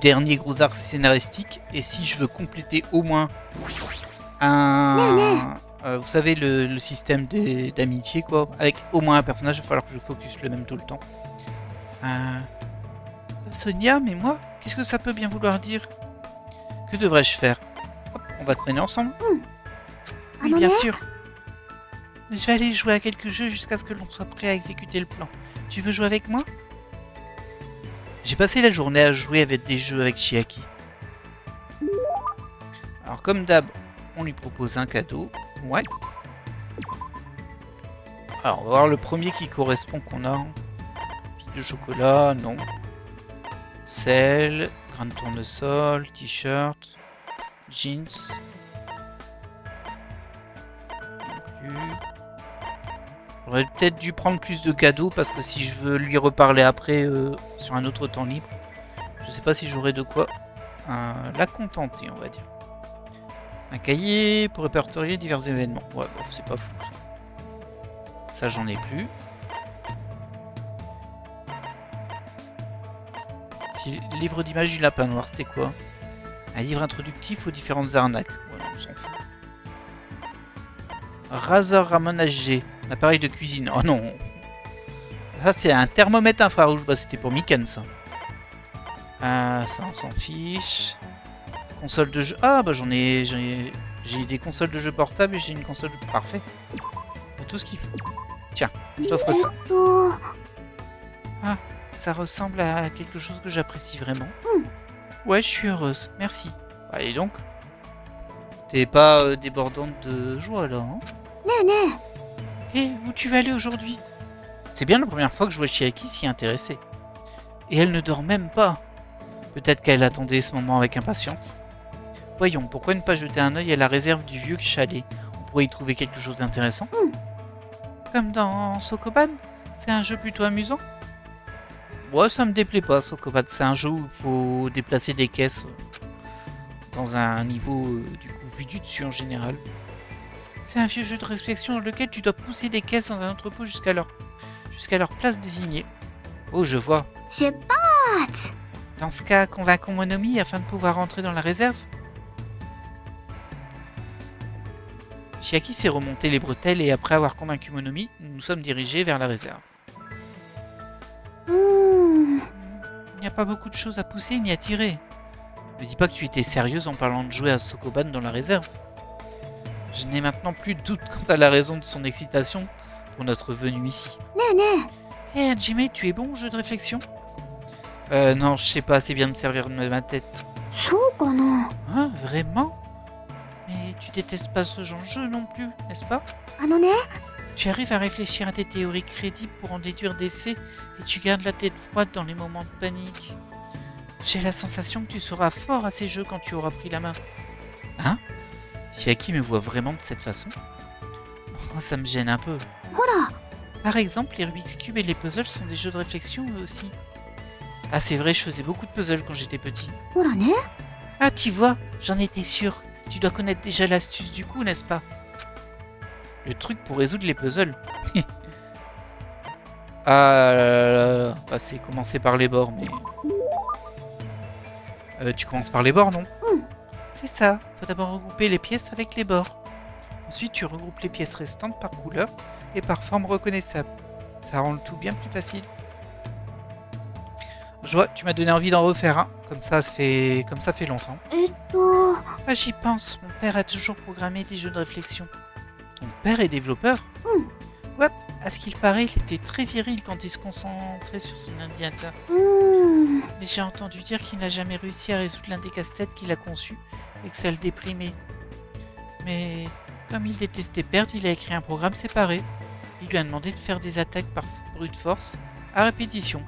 dernier gros arc scénaristique. Et si je veux compléter au moins un... vous savez, le système d'amitié, quoi. Avec au moins un personnage, il va falloir que je focus le même tout le temps. Sonia, mais moi, qu'est-ce que ça peut bien vouloir dire? Que devrais-je faire? Hop, on va traîner ensemble. Oui, bien sûr. Je vais aller jouer à quelques jeux jusqu'à ce que l'on soit prêt à exécuter le plan. Tu veux jouer avec moi? J'ai passé la journée à jouer avec des jeux avec Chiaki. Alors comme d'hab, on lui propose un cadeau. Ouais. Alors on va voir le premier qui correspond qu'on a. Pile de chocolat, non. Sel, grain de tournesol, t-shirt, jeans. Non plus. J'aurais peut-être dû prendre plus de cadeaux parce que si je veux lui reparler après sur un autre temps libre, je sais pas si j'aurai de quoi la contenter, on va dire. Un cahier pour répertorier divers événements. Ouais, bon, c'est pas fou. Ça, j'en ai plus. Si, livre d'images du lapin noir, c'était quoi? Un livre introductif aux différentes arnaques. Ouais, on s'en fout. Razer Ramon HG. Un appareil de cuisine. Oh non. Ça, c'est un thermomètre infrarouge. Bah, c'était pour Mikan, ça. Ça, on s'en fiche. Console de jeu. Ah, bah, j'ai des consoles de jeux portables et j'ai une console de... Parfait. Il y a tout ce qu'il faut. Tiens, je t'offre ça. Ah, ça ressemble à quelque chose que j'apprécie vraiment. Ouais, je suis heureuse. Merci. Allez donc. T'es pas débordante de joie, là, hein? Hé, où tu vas aller aujourd'hui? C'est bien la première fois que je vois Chiaki s'y intéresser. Et elle ne dort même pas. Peut-être qu'elle attendait ce moment avec impatience. Voyons, pourquoi ne pas jeter un œil à la réserve du vieux chalet? On pourrait y trouver quelque chose d'intéressant. Comme dans Sokoban? C'est un jeu plutôt amusant. Ouais, ça me déplaît pas, Sokoban. C'est un jeu où il faut déplacer des caisses dans un niveau, du coup, vu du dessus en général. C'est un vieux jeu de réflexion dans lequel tu dois pousser des caisses dans un entrepôt jusqu'à leur place désignée. Oh, je vois. Dans ce cas, convainquons Monomi afin de pouvoir rentrer dans la réserve. Chiaki s'est remonté les bretelles et après avoir convaincu Monomi, nous nous sommes dirigés vers la réserve. Il n'y a pas beaucoup de choses à pousser ni à tirer. Ne dis pas que tu étais sérieuse en parlant de jouer à Sokoban dans la réserve. Je n'ai maintenant plus de doute quant à la raison de son excitation pour notre venue ici. Hé, Hajime, tu es bon au jeu de réflexion? Non, je sais pas assez bien me servir de ma tête. Hein, vraiment? Mais tu détestes pas ce genre de jeu non plus, n'est-ce pas? Tu arrives à réfléchir à des théories crédibles pour en déduire des faits et tu gardes la tête froide dans les moments de panique. J'ai la sensation que tu seras fort à ces jeux quand tu auras pris la main. Hein? Chiaki me voit vraiment de cette façon? Oh, ça me gêne un peu. Par exemple, les Rubik's Cube et les puzzles sont des jeux de réflexion eux aussi. Ah, c'est vrai, je faisais beaucoup de puzzles quand j'étais petit. Ah, tu vois, j'en étais sûr. Tu dois connaître déjà l'astuce du coup, n'est-ce pas? Le truc pour résoudre les puzzles. Ah là là, bah, c'est commencer par les bords, mais... tu commences par les bords, non? C'est ça, faut d'abord regrouper les pièces avec les bords. Ensuite, tu regroupes les pièces restantes par couleur et par forme reconnaissable. Ça rend le tout bien plus facile. Je vois, tu m'as donné envie d'en refaire un. Comme ça fait longtemps. Ah, j'y pense, mon père a toujours programmé des jeux de réflexion. Ton père est développeur? Ouais, à ce qu'il paraît, il était très viril quand il se concentrait sur son ordinateur. Mais j'ai entendu dire qu'il n'a jamais réussi à résoudre l'un des casse-têtes qu'il a conçus et que ça le déprimait. Mais comme il détestait perdre, il a écrit un programme séparé. Il lui a demandé de faire des attaques par brute force à répétition.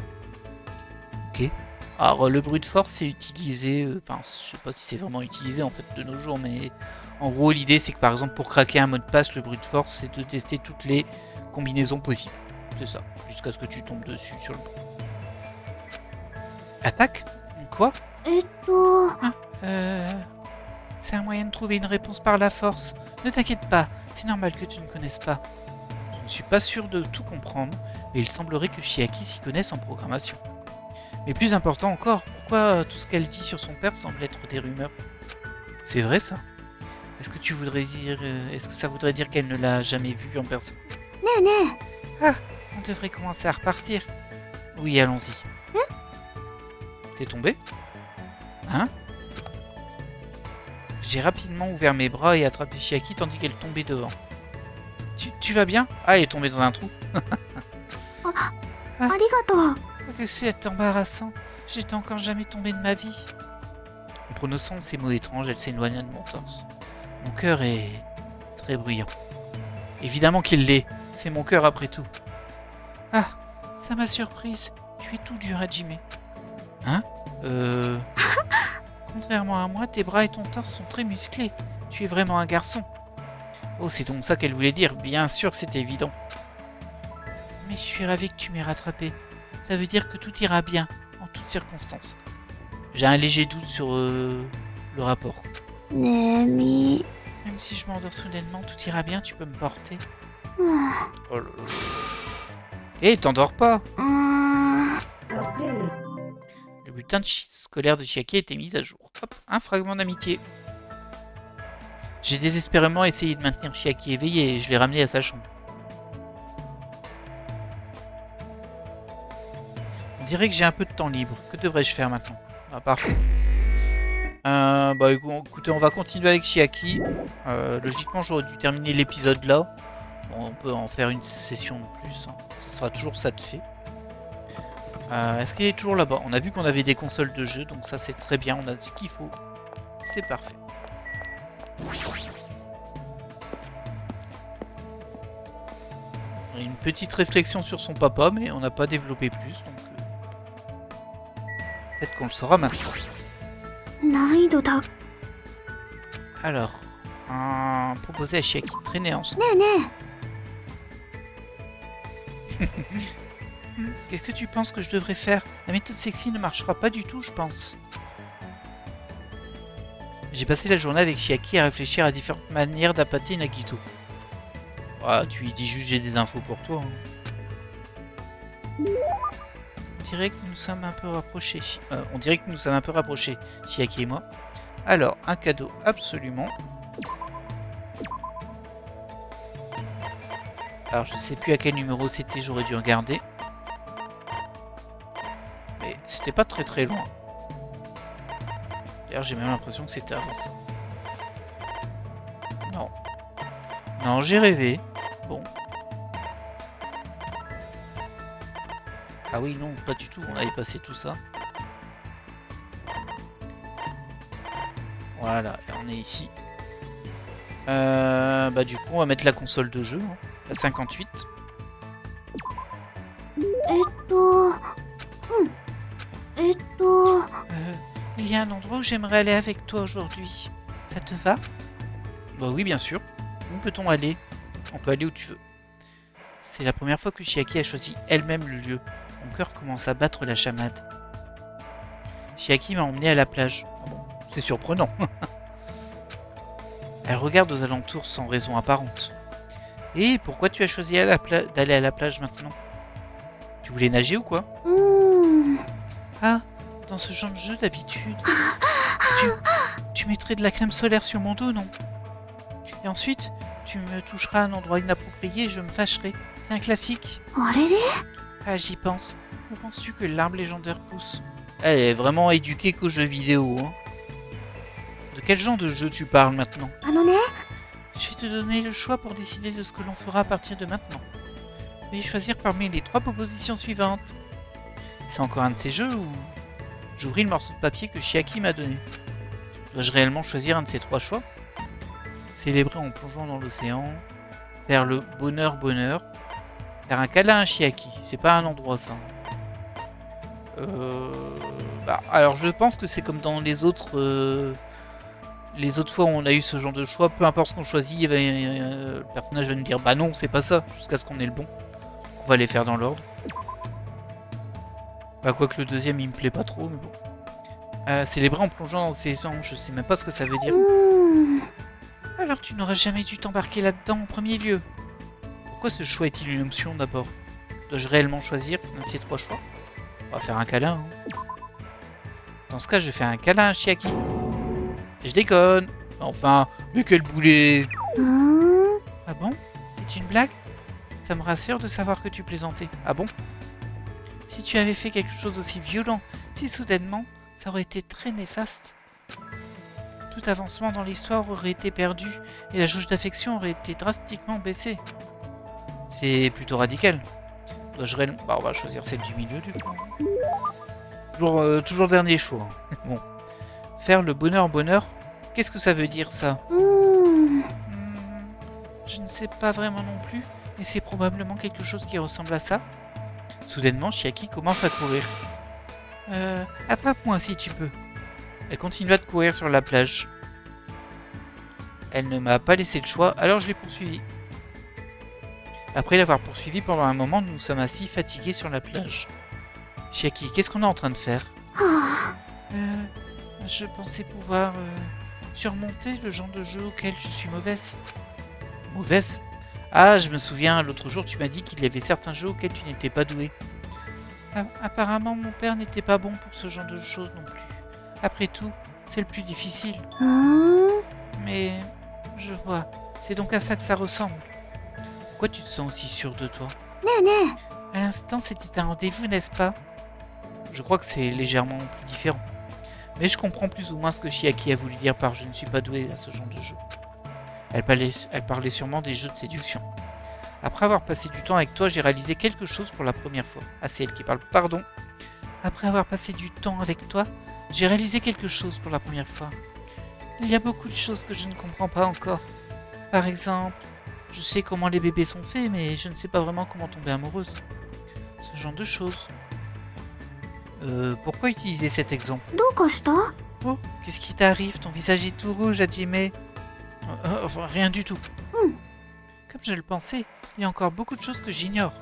Ok. Alors le brute force c'est utilisé, enfin je sais pas si c'est vraiment utilisé en fait de nos jours, mais en gros l'idée c'est que par exemple pour craquer un mot de passe, le brute force c'est de tester toutes les combinaisons possibles. C'est ça, jusqu'à ce que tu tombes dessus sur le bon. Attaque? Quoi? C'est un moyen de trouver une réponse par la force. Ne t'inquiète pas, c'est normal que tu ne connaisses pas. Je ne suis pas sûr de tout comprendre, mais il semblerait que Chiaki s'y connaisse en programmation. Mais plus important encore, pourquoi tout ce qu'elle dit sur son père semble être des rumeurs? C'est vrai ça? Est-ce que ça voudrait dire qu'elle ne l'a jamais vu en personne? Ah, on devrait commencer à repartir. Oui, allons-y. T'es tombé? Hein? J'ai rapidement ouvert mes bras et attrapé Chiaki tandis qu'elle tombait devant. Tu vas bien? Ah, elle est tombée dans un trou. Que c'est embarrassant. J'étais encore jamais tombée de ma vie. En prononçant ces mots étranges, elle s'éloigna de mon torse. Mon cœur est très bruyant. Évidemment qu'il l'est. C'est mon cœur après tout. Ah, ça m'a surprise. Tu es tout dur, Hajime. Hein? Contrairement à moi, tes bras et ton torse sont très musclés. Tu es vraiment un garçon. Oh, c'est donc ça qu'elle voulait dire. Bien sûr que c'était évident. Mais je suis ravie que tu m'aies rattrapé. Ça veut dire que tout ira bien, en toutes circonstances. J'ai un léger doute sur le rapport. Même si je m'endors soudainement, tout ira bien, tu peux me porter. Oh là là. Hé, t'endors pas. Le bulletin scolaire de Chiaki a été mis à jour. Hop, un fragment d'amitié. J'ai désespérément essayé de maintenir Chiaki éveillé et je l'ai ramené à sa chambre. On dirait que j'ai un peu de temps libre. Que devrais-je faire maintenant? Ah, parfait. Bah écoutez, on va continuer avec Chiaki. Logiquement, j'aurais dû terminer l'épisode là. Bon, on peut en faire une session de plus. Hein. Ce sera toujours ça de fait. Est-ce qu'il est toujours là-bas? On a vu qu'on avait des consoles de jeu, donc ça c'est très bien. On a ce qu'il faut. C'est parfait. Une petite réflexion sur son papa, mais on n'a pas développé plus, donc peut-être qu'on le saura maintenant. Alors, proposer à Chiaki de traîner ensemble. Qu'est-ce que tu penses que je devrais faire? La méthode sexy ne marchera pas du tout, je pense. J'ai passé la journée avec Chiaki à réfléchir à différentes manières d'appâter Nagito. Ah, tu lui dis juste j'ai des infos pour toi. Hein. On dirait que nous sommes un peu rapprochés. Chiaki et moi. Alors, un cadeau absolument. Alors, je sais plus à quel numéro c'était, j'aurais dû regarder. Mais c'était pas très très loin. D'ailleurs, j'ai même l'impression que c'était avant ça. Non. Non, j'ai rêvé. Bon. Ah oui, non, pas du tout. On avait passé tout ça. Voilà, et on est ici. Bah du coup, on va mettre la console de jeu. Hein, la 58. Il y a un endroit où j'aimerais aller avec toi aujourd'hui. Ça te va? Bah oui, bien sûr. Où peut-on aller? On peut aller où tu veux. C'est la première fois que Chiaki a choisi elle-même le lieu. Mon cœur commence à battre la chamade. Chiaki m'a emmené à la plage. Bon, c'est surprenant. Elle regarde aux alentours sans raison apparente. Et pourquoi tu as choisi d'aller à la plage maintenant? Tu voulais nager ou quoi? Ah, dans ce genre de jeu d'habitude, tu mettrais de la crème solaire sur mon dos, non? Et ensuite, tu me toucheras à un endroit inapproprié et je me fâcherai. C'est un classique. Ah, j'y pense. Où penses-tu que l'arbre légendaire pousse? Elle est vraiment éduquée qu'aux jeux vidéo. Hein. De quel genre de jeu tu parles maintenant? Je vais te donner le choix pour décider de ce que l'on fera à partir de maintenant. Veuillez choisir parmi les 3 propositions suivantes. C'est encore un de ces jeux où j'ouvris le morceau de papier que Chiaki m'a donné. Dois-je réellement choisir un de ces 3 choix? Célébrer en plongeant dans l'océan, faire le bonheur, faire un câlin à Chiaki. C'est pas un endroit ça. Alors je pense que c'est comme dans les autres fois où on a eu ce genre de choix, peu importe ce qu'on choisit, le personnage va nous dire bah non, c'est pas ça, jusqu'à ce qu'on ait le bon. On va les faire dans l'ordre. Bah quoique le deuxième il me plaît pas trop, mais bon. Célébrer en plongeant dans ses sangs, je sais même pas ce que ça veut dire. Alors tu n'auras jamais dû t'embarquer là-dedans en premier lieu. Pourquoi ce choix est-il une option d'abord? Dois-je réellement choisir un de ces 3 choix? On va faire un câlin. Hein. Dans ce cas, je fais un câlin à Chiaki. Je déconne. Enfin, mais quel boulet. Ah bon? C'est une blague? Ça me rassure de savoir que tu plaisantais. Ah bon? Si tu avais fait quelque chose d'aussi violent, si soudainement, ça aurait été très néfaste. Tout avancement dans l'histoire aurait été perdu et la jauge d'affection aurait été drastiquement baissée. C'est plutôt radical. Dois-je réellement... Bah, on va choisir celle du milieu du coup. Toujours dernier choix. Bon. Faire le bonheur, qu'est-ce que ça veut dire ça? Je ne sais pas vraiment non plus, mais c'est probablement quelque chose qui ressemble à ça. Soudainement, Chiaki commence à courir. Attrape-moi si tu peux. Elle continua de courir sur la plage. Elle ne m'a pas laissé le choix, alors je l'ai poursuivie. Après l'avoir poursuivie pendant un moment, nous nous sommes assis fatigués sur la plage. Chiaki, qu'est-ce qu'on est en train de faire? Je pensais pouvoir surmonter le genre de jeu auquel je suis mauvaise. Mauvaise? Ah, je me souviens, l'autre jour tu m'as dit qu'il y avait certains jeux auxquels tu n'étais pas doué. Apparemment, mon père n'était pas bon pour ce genre de choses non plus. Après tout, c'est le plus difficile. Mais, je vois, c'est donc à ça que ça ressemble. Pourquoi tu te sens aussi sûre de toi? À l'instant, c'était un rendez-vous, n'est-ce pas? Je crois que c'est légèrement plus différent. Mais je comprends plus ou moins ce que Chiaki a voulu dire par « je ne suis pas doué à ce genre de jeu ». Elle parlait sûrement des jeux de séduction. Après avoir passé du temps avec toi, j'ai réalisé quelque chose pour la première fois. Ah, c'est elle qui parle, pardon. Après avoir passé du temps avec toi, j'ai réalisé quelque chose pour la première fois. Il y a beaucoup de choses que je ne comprends pas encore. Par exemple, je sais comment les bébés sont faits, mais je ne sais pas vraiment comment tomber amoureuse. Ce genre de choses. Pourquoi utiliser cet exemple? Oh, qu'est-ce qui t'arrive? Ton visage est tout rouge, Hajime. Enfin, rien du tout. Comme je le pensais, il y a encore beaucoup de choses que j'ignore.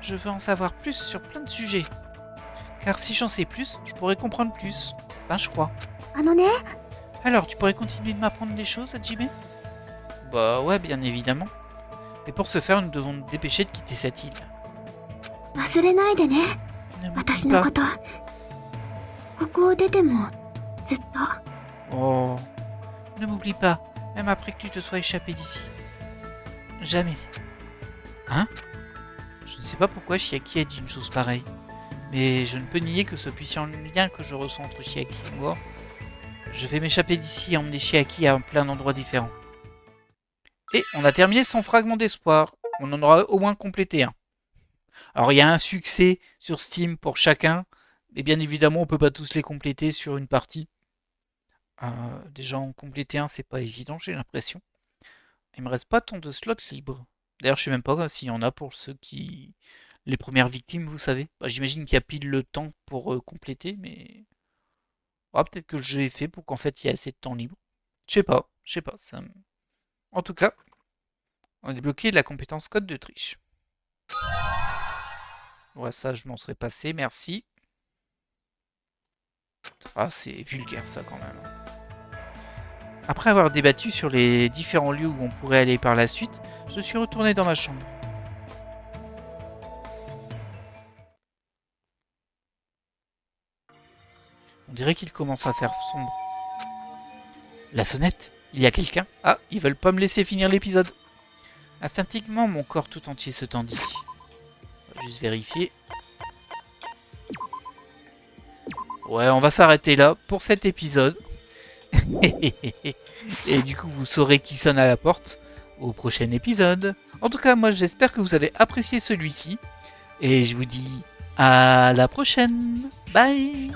Je veux en savoir plus sur plein de sujets. Car si j'en sais plus, je pourrais comprendre plus. Enfin, je crois. Alors, tu pourrais continuer de m'apprendre des choses, Hajime? Bah ouais, bien évidemment. Mais pour ce faire, nous devons nous dépêcher de quitter cette île. Ne m'oublie pas. Oh, ne m'oublie pas, même après que tu te sois échappé d'ici. Jamais. Hein? Je ne sais pas pourquoi Chiaki a dit une chose pareille. Mais je ne peux nier que ce puissant lien que je ressens entre Chiaki et moi. Je vais m'échapper d'ici et emmener Chiaki à plein d'endroits différents. Et on a terminé son fragment d'espoir. On en aura au moins complété un. Alors il y a un succès sur Steam pour chacun. Mais bien évidemment, on ne peut pas tous les compléter sur une partie. Déjà en compléter un, c'est pas évident, j'ai l'impression. Il me reste pas tant de slots libres. D'ailleurs, je sais même pas s'il y en a pour ceux qui... Les premières victimes, vous savez. Bah, j'imagine qu'il y a pile le temps pour compléter, mais... peut-être que je l'ai fait pour qu'en fait il y ait assez de temps libre. Je sais pas. Ça... En tout cas, on a débloqué la compétence code de triche. Ouais, ça, je m'en serais passé, merci. C'est vulgaire ça quand même. Après avoir débattu sur les différents lieux où on pourrait aller par la suite, je suis retourné dans ma chambre. On dirait qu'il commence à faire sombre. La sonnette? Il y a quelqu'un? Ah, ils veulent pas me laisser finir l'épisode. Instinctivement, mon corps tout entier se tendit. On va juste vérifier. Ouais, on va s'arrêter là pour cet épisode. Et du coup, vous saurez qui sonne à la porte au prochain épisode. En tout cas, moi, j'espère que vous avez apprécié celui-ci. Et je vous dis à la prochaine. Bye!